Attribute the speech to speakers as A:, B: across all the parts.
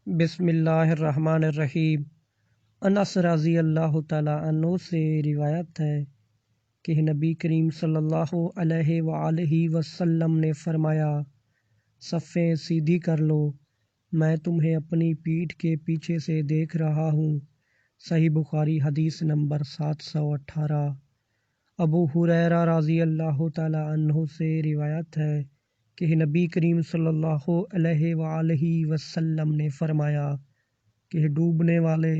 A: بسم اللہ الرحمن الرحیم۔ انس رضی اللہ تعالیٰ عنہ سے روایت ہے کہ نبی کریم صلی اللہ علیہ وآلہ وسلم نے فرمایا، صفیں سیدھی کر لو، میں تمہیں اپنی پیٹھ کے پیچھے سے دیکھ رہا ہوں۔ صحیح بخاری حدیث نمبر 718۔ ابو ہریرہ رضی اللہ تعالیٰ عنہ سے روایت ہے کہ نبی کریم صلی اللہ علیہ وآلہ وسلم نے فرمایا کہ ڈوبنے والے،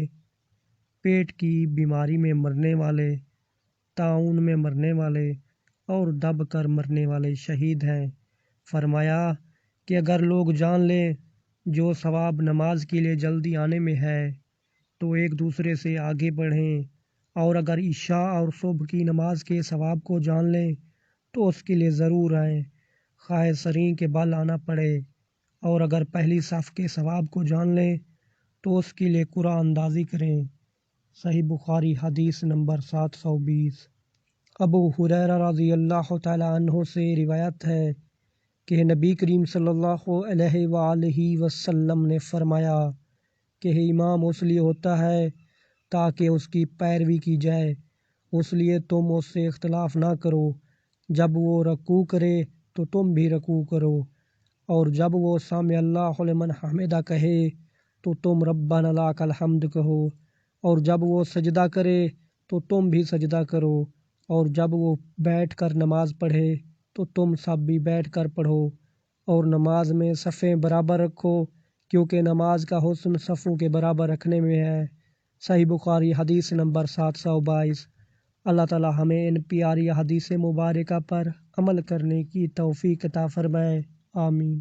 A: پیٹ کی بیماری میں مرنے والے، طاعون میں مرنے والے اور دب کر مرنے والے شہید ہیں۔ فرمایا کہ اگر لوگ جان لیں جو ثواب نماز کے لیے جلدی آنے میں ہے تو ایک دوسرے سے آگے بڑھیں، اور اگر عشاء اور صبح کی نماز کے ثواب کو جان لیں تو اس کے لیے ضرور آئیں، خواہ سریں کے بل آنا پڑے، اور اگر پہلی صف کے ثواب کو جان لیں تو اس کے لیے قرعہ اندازی کریں۔ صحیح بخاری حدیث نمبر 720۔ ابو ہریرہ رضی اللہ تعالیٰ عنہ سے روایت ہے کہ نبی کریم صلی اللہ علیہ وآلہ وسلم نے فرمایا کہ امام اس لیے ہوتا ہے تاکہ اس کی پیروی کی جائے، اس لیے تم اس سے اختلاف نہ کرو۔ جب وہ رکوع کرے تو تم بھی رکوع کرو، اور جب وہ سمع اللہ لمن حمدہ کہے تو تم ربنا لک الحمد کہو، اور جب وہ سجدہ کرے تو تم بھی سجدہ کرو، اور جب وہ بیٹھ کر نماز پڑھے تو تم سب بھی بیٹھ کر پڑھو، اور نماز میں صفیں برابر رکھو، کیونکہ نماز کا حسن صفوں کے برابر رکھنے میں ہے۔ صحیح بخاری حدیث نمبر 722۔ اللہ تعالی ہمیں ان پیاری حدیث مبارکہ پر عمل کرنے کی توفیق عطا فرمائے، آمین۔